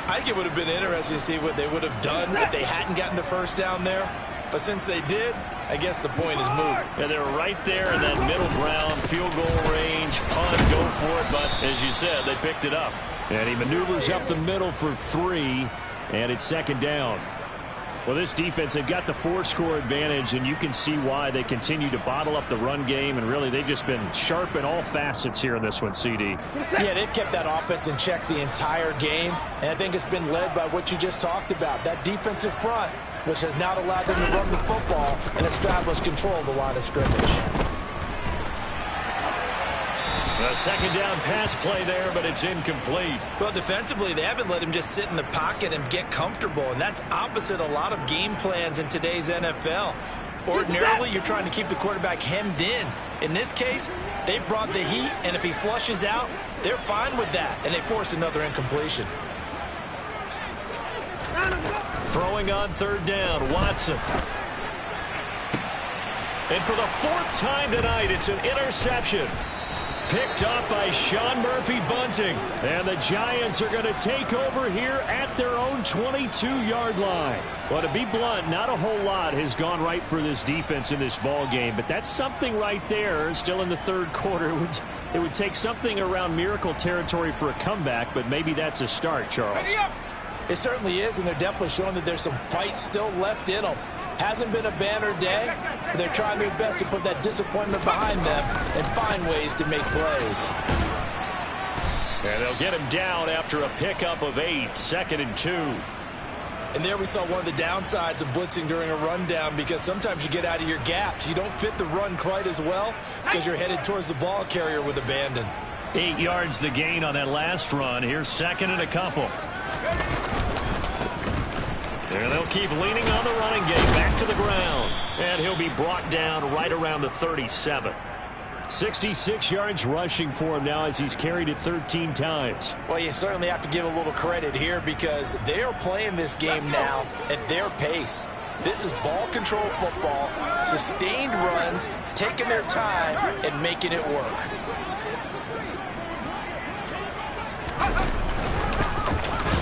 I think it would have been interesting to see what they would have done if they hadn't gotten the first down there. But since they did, I guess the point is moot. Yeah, they're right there in that middle ground, field goal range, punt, go for it. But as you said, they picked it up. And he maneuvers up the middle for 3, and it's second down. Well, this defense, they've got the 4-score advantage, and you can see why they continue to bottle up the run game, and really they've just been sharp in all facets here in this one, CD. Yeah, they've kept that offense in check the entire game, and I think it's been led by what you just talked about, that defensive front, which has now allowed them to run the football and establish control of the line of scrimmage. A second down pass play there, but it's incomplete. Well, defensively, they haven't let him just sit in the pocket and get comfortable, and that's opposite a lot of game plans in today's NFL. Ordinarily, you're trying to keep the quarterback hemmed in. In this case, they brought the heat, and if he flushes out, they're fine with that, and they force another incompletion. Throwing on third down, Watson. And for the fourth time tonight, it's an interception. Picked up by Sean Murphy-Bunting. And the Giants are going to take over here at their own 22-yard line. Well, to be blunt, not a whole lot has gone right for this defense in this ball game, but that's something right there. Still in the third quarter. It would take something around miracle territory for a comeback, but maybe that's a start, Charles. It certainly is, and they're definitely showing that there's some fight still left in them. Hasn't been a banner day, but they're trying their best to put that disappointment behind them and find ways to make plays. And they'll get him down after a pickup of 8, 2nd and 2. And there we saw one of the downsides of blitzing during a rundown, because sometimes you get out of your gaps. You don't fit the run quite as well because you're headed towards the ball carrier with abandon. 8 yards the gain on that last run. Here's 2nd and a couple. And they'll keep leaning on the running game back to the ground. And he'll be brought down right around the 37. 66 yards rushing for him now as he's carried it 13 times. Well, you certainly have to give a little credit here because they are playing this game now at their pace. This is ball control football, sustained runs, taking their time and making it work.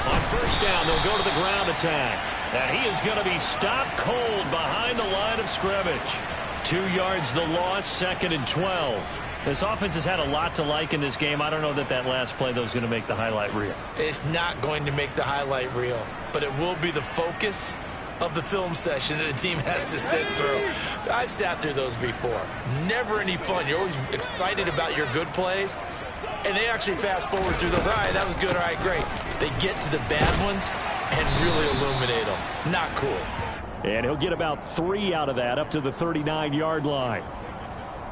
On first down, they'll go to the ground attack. And he is going to be stopped cold behind the line of scrimmage. 2 yards the loss, 2nd and 12. This offense has had a lot to like in this game. I don't know that last play, though, is going to make the highlight reel. It's not going to make the highlight reel, but it will be the focus of the film session that the team has to sit through. I've sat through those before. Never any fun. You're always excited about your good plays, and they actually fast forward through those. All right, that was good. All right, great. They get to the bad ones and really illuminate them. Not cool. And he'll get about 3 out of that up to the 39-yard line.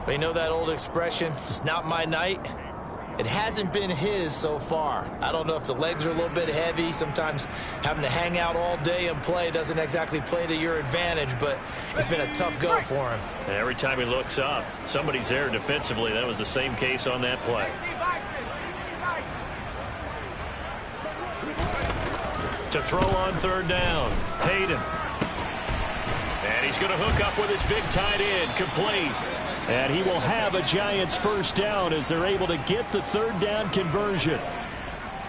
But you know that old expression, it's not my night? It hasn't been his so far. I don't know if the legs are a little bit heavy. Sometimes having to hang out all day and play doesn't exactly play to your advantage, but it's been a tough go for him. And every time he looks up, somebody's there defensively. That was the same case on that play. To throw on third down, Hayden. And he's going to hook up with his big tight end, complete. And he will have a Giants first down as they're able to get the third down conversion.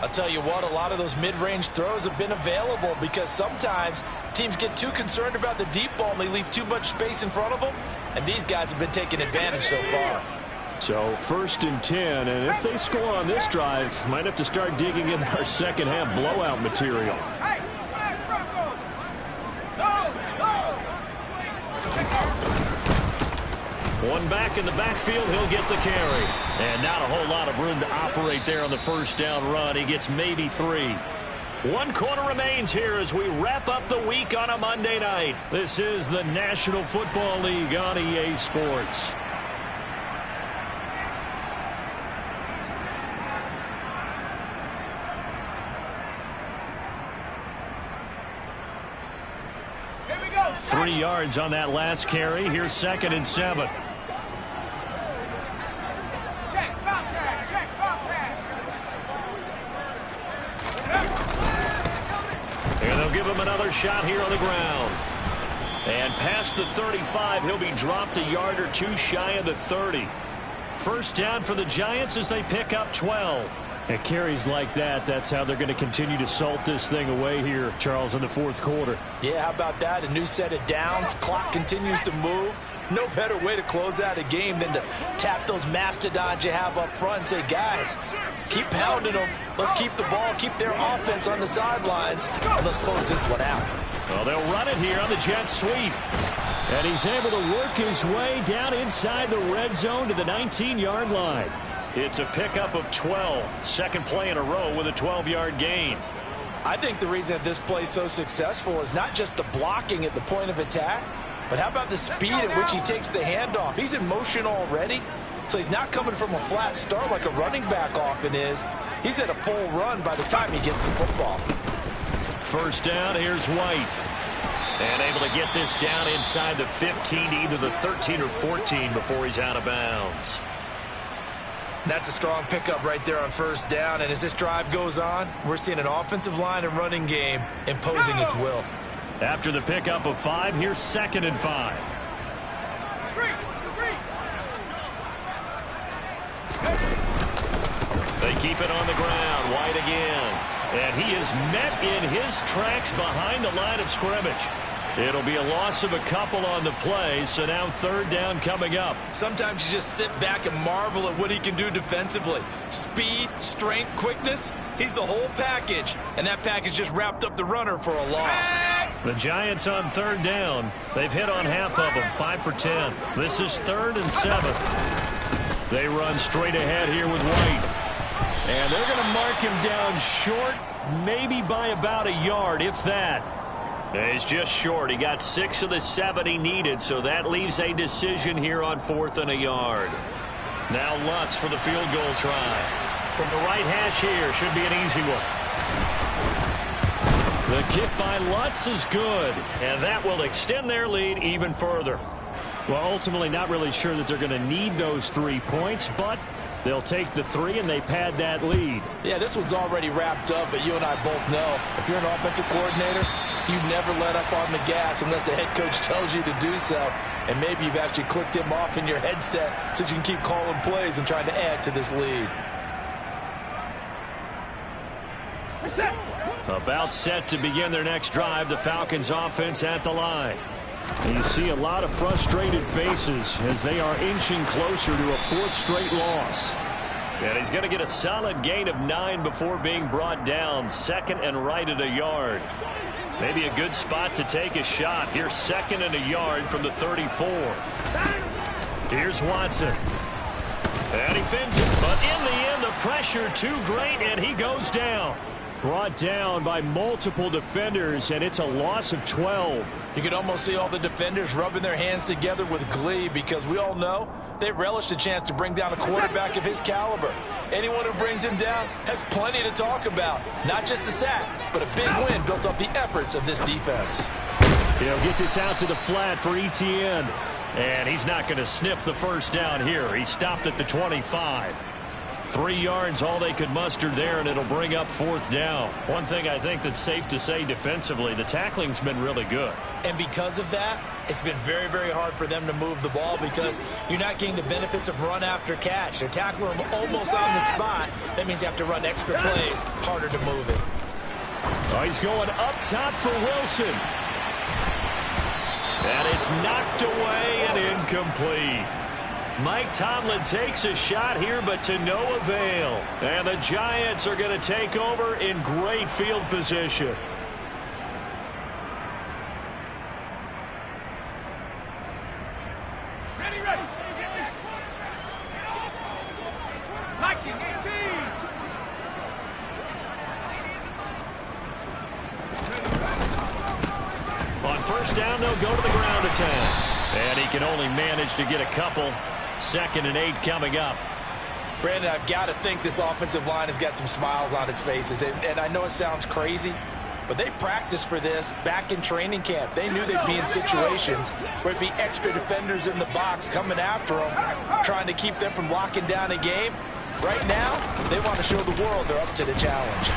I'll tell you what, a lot of those mid-range throws have been available because sometimes teams get too concerned about the deep ball and they leave too much space in front of them. And these guys have been taking advantage so far. So 1st and 10, and if they score on this drive, might have to start digging in our second half blowout material. One back in the backfield, he'll get the carry. And not a whole lot of room to operate there on the first down run. He gets maybe 3. 1 quarter remains here as we wrap up the week on a Monday night. This is the National Football League on EA Sports. Here we go. 3 yards on that last carry. Here's 2nd and 7. And they'll give him another shot here on the ground. And past the 35, he'll be dropped a yard or 2 shy of the 30. First down for the Giants as they pick up 12. At carries like that, that's how they're going to continue to salt this thing away here, Charles, in the fourth quarter. Yeah, how about that? A new set of downs. Clock continues to move. No better way to close out a game than to tap those mastodons you have up front and say, guys, keep pounding them. Let's keep the ball, keep their offense on the sidelines, and let's close this one out. Well, they'll run it here on the jet sweep. And he's able to work his way down inside the red zone to the 19-yard line. It's a pickup of 12. Second play in a row with a 12-yard gain. I think the reason that this play is so successful is not just the blocking at the point of attack, but how about the speed at which he takes the handoff? He's in motion already, so he's not coming from a flat start like a running back often is. He's at a full run by the time he gets the football. First down, here's White. And able to get this down inside the 15 to either the 13 or 14 before he's out of bounds. That's a strong pickup right there on first down. And as this drive goes on, we're seeing an offensive line and running game imposing its will. After the pickup of 5, here's 2nd and 5. They keep it on the ground. White again. And he is met in his tracks behind the line of scrimmage. It'll be a loss of a couple on the play, so now 3rd down coming up. Sometimes you just sit back and marvel at what he can do defensively. Speed, strength, quickness, he's the whole package. And that package just wrapped up the runner for a loss. The Giants on 3rd down. They've hit on half of them, 5 for 10. This is 3rd and 7. They run straight ahead here with White. And they're going to mark him down short, maybe by about a yard, if that. He's just short. He got 6 of the 7 he needed, so that leaves a decision here on 4th and a yard. Now Lutz for the field goal try. From the right hash here, should be an easy one. The kick by Lutz is good, and that will extend their lead even further. Well, ultimately not really sure that they're going to need those 3 points, but they'll take the 3 and they pad that lead. Yeah, this one's already wrapped up, but you and I both know if you're an offensive coordinator, you never let up on the gas unless the head coach tells you to do so. And maybe you've actually clicked him off in your headset so you can keep calling plays and trying to add to this lead. About set to begin their next drive, the Falcons offense at the line. And you see a lot of frustrated faces as they are inching closer to a 4th straight loss. And he's going to get a solid gain of 9 before being brought down. 2nd and right at a yard. Maybe a good spot to take a shot. Here's 2nd and a yard from the 34. Here's Watson. And he fins it. But in the end, the pressure too great, and he goes down. Brought down by multiple defenders, and it's a loss of 12. You can almost see all the defenders rubbing their hands together with glee because we all know they relish the chance to bring down a quarterback of his caliber. Anyone who brings him down has plenty to talk about. Not just a sack, but a big win built up the efforts of this defense. He'll get this out to the flat for ETN. And he's not going to sniff the first down here. He stopped at the 25. 3 yards, all they could muster there, and it'll bring up 4th down. One thing I think that's safe to say defensively, the tackling's been really good. And because of that, it's been very, very hard for them to move the ball because you're not getting the benefits of run after catch. They're tackling them almost on the spot. That means you have to run extra plays, harder to move it. Oh, he's going up top for Wilson. And it's knocked away and incomplete. Mike Tomlin takes a shot here, but to no avail. And the Giants are going to take over in great field position. Ready. Liking 18. On first down, they'll go to the ground attack. And he can only manage to get a couple. 2nd and 8 coming up. Brandon, I've got to think this offensive line has got some smiles on its faces. And I know it sounds crazy, but they practiced for this back in training camp. They knew they'd be in situations where it'd be extra defenders in the box coming after them, trying to keep them from locking down a game. Right now, they want to show the world they're up to the challenge.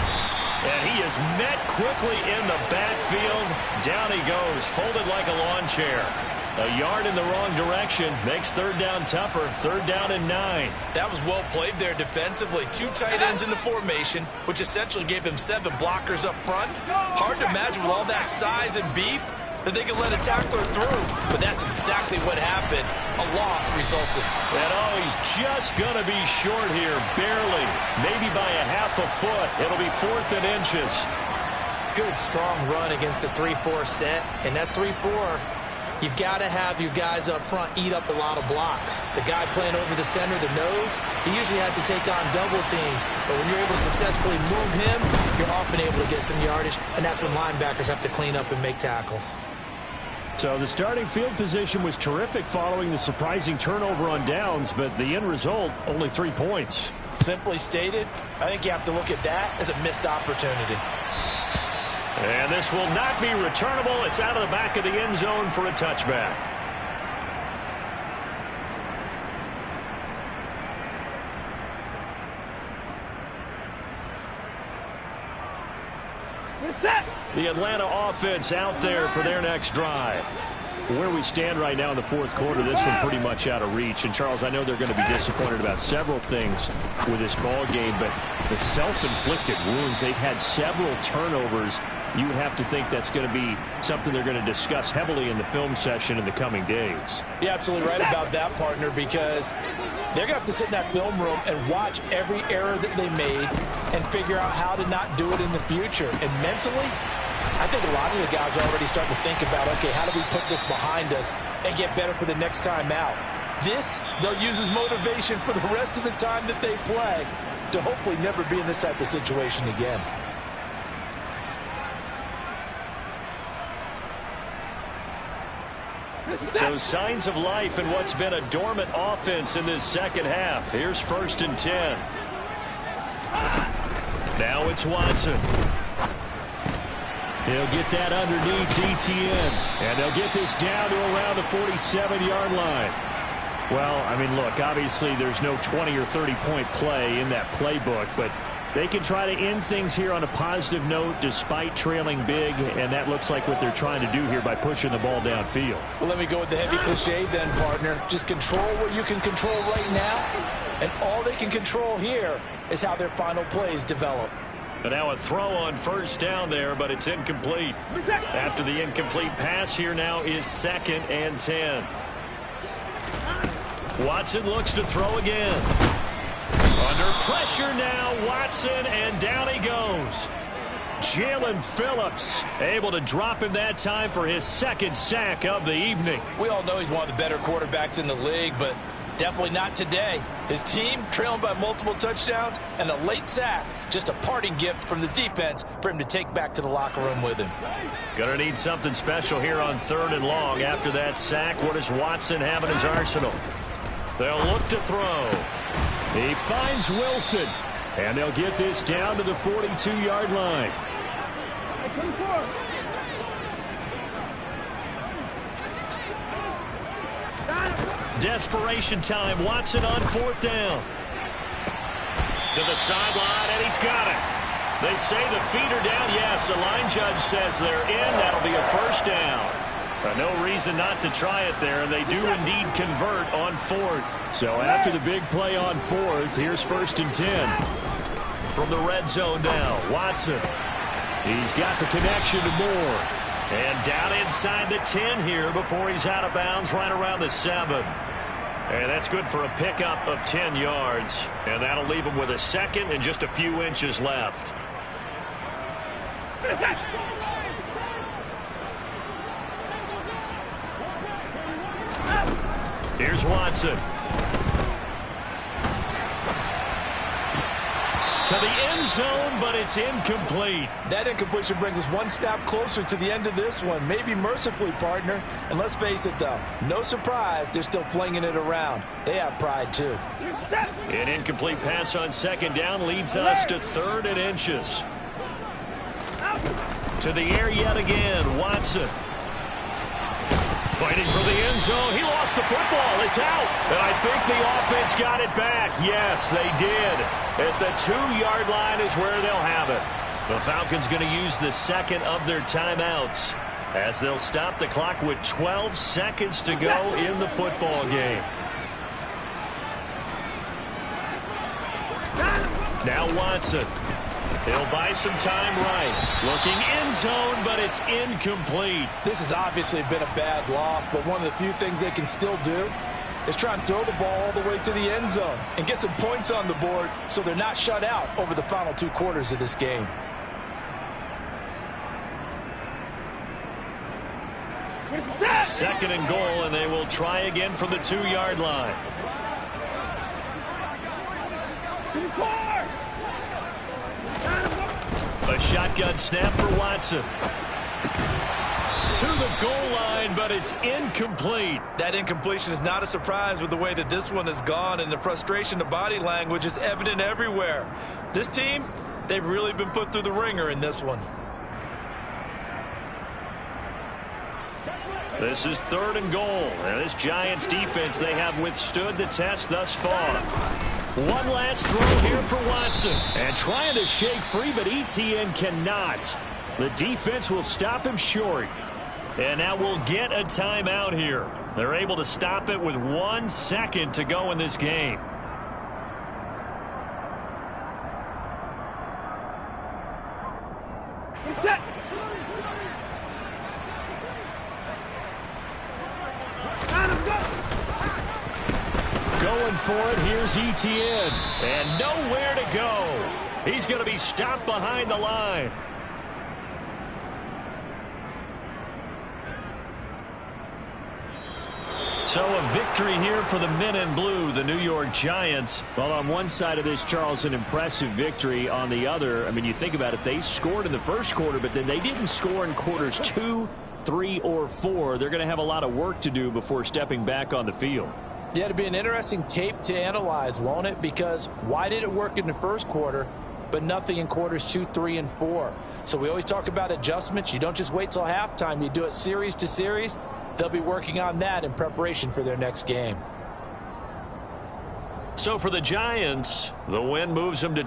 And he is met quickly in the backfield. Down he goes, folded like a lawn chair. A yard in the wrong direction makes 3rd down tougher. 3rd down and 9. That was well played there defensively. 2 tight ends in the formation, which essentially gave him 7 blockers up front. Hard to imagine with all that size and beef that they could let a tackler through. But that's exactly what happened. A loss resulted. And he's just going to be short here, barely. Maybe by a half a foot. It'll be 4th and inches. Good, strong run against the 3-4 set. And that 3-4... you've got to have your guys up front eat up a lot of blocks. The guy playing over the center, the nose, he usually has to take on double teams. But when you're able to successfully move him, you're often able to get some yardage, and that's when linebackers have to clean up and make tackles. So the starting field position was terrific following the surprising turnover on downs, but the end result, only 3 points. Simply stated, I think you have to look at that as a missed opportunity. And this will not be returnable. It's out of the back of the end zone for a touchback. The Atlanta offense out there for their next drive. Where we stand right now in the fourth quarter, this one pretty much out of reach. And, Charles, I know they're going to be disappointed about several things with this ball game, but the self-inflicted wounds, they've had several turnovers. You would have to think that's going to be something they're going to discuss heavily in the film session in the coming days. You're absolutely right about that, partner, because they're going to have to sit in that film room and watch every error that they made and figure out how to not do it in the future. And mentally, I think a lot of the guys are already starting to think about, okay, how do we put this behind us and get better for the next time out? This, they'll use as motivation for the rest of the time that they play to hopefully never be in this type of situation again. So signs of life in what's been a dormant offense in this second half. Here's 1st and 10. Now it's Watson. He'll get that underneath ETN. And they'll get this down to around the 47-yard line. Well, I mean, look, obviously there's no 20 or 30-point play in that playbook, but they can try to end things here on a positive note despite trailing big, and that looks like what they're trying to do here by pushing the ball downfield. Well, let me go with the heavy cliche then, partner. Just control what you can control right now, and all they can control here is how their final plays develop. But now a throw on 1st down there, but it's incomplete. After the incomplete pass, here now is 2nd and 10. Watson looks to throw again. Under pressure now, Watson, and down he goes. Jalen Phillips able to drop him that time for his 2nd sack of the evening. We all know he's one of the better quarterbacks in the league, but definitely not today. His team trailing by multiple touchdowns and a late sack. Just a parting gift from the defense for him to take back to the locker room with him. Gonna need something special here on 3rd and long. After that sack, what does Watson have in his arsenal? They'll look to throw. He finds Wilson, and they'll get this down to the 42-yard line. Desperation time. Watson on 4th down. To the sideline, and he's got it. They say the feet are down. Yes, the line judge says they're in. That'll be a 1st down. No reason not to try it there, and they do indeed convert on 4th. So after the big play on 4th, here's 1st and 10. From the red zone now, Watson. He's got the connection to Moore. And down inside the 10 here before he's out of bounds right around the 7. And that's good for a pickup of 10 yards. And that'll leave him with a 2nd and just a few inches left. Here's Watson. To the end zone, but it's incomplete. That incompletion brings us one step closer to the end of this one. Maybe mercifully, partner. And let's face it, though, no surprise, they're still flinging it around. They have pride, too. An incomplete pass on 2nd down leads us to 3rd and inches. To the air yet again, Watson. Fighting for the end zone. He lost the football. It's out. And I think the offense got it back. Yes, they did. At the 2-yard line is where they'll have it. The Falcons going to use the 2nd of their timeouts as they'll stop the clock with 12 seconds to go in the football game. Now Watson. He'll buy some time right. Looking end zone, but it's incomplete. This has obviously been a bad loss, but one of the few things they can still do is try and throw the ball all the way to the end zone and get some points on the board so they're not shut out over the final 2 quarters of this game. Second and goal, and they will try again from the 2-yard line. A shotgun snap for Watson. To the goal line, but it's incomplete. That incompletion is not a surprise with the way that this one has gone, and the frustration, the body language is evident everywhere. This team, they've really been put through the ringer in this one. This is 3rd and goal. And this Giants defense, they have withstood the test thus far. One last throw here for Watson. And trying to shake free, but ETN cannot. The defense will stop him short. And now we'll get a timeout here. They're able to stop it with 1 second to go in this game. Set. Going for it, here's ETN. And nowhere to go. He's going to be stopped behind the line. So a victory here for the men in blue, the New York Giants. Well, on one side of this, Charles, an impressive victory. On the other, I mean, you think about it, they scored in the first quarter, but then they didn't score in quarters 2, 3, or 4. They're going to have a lot of work to do before stepping back on the field. Yeah, it'll be an interesting tape to analyze, won't it? Because why did it work in the first quarter, but nothing in quarters 2, 3, and 4? So we always talk about adjustments. You don't just wait till halftime. You do it series to series. They'll be working on that in preparation for their next game. So for the Giants, the win moves them to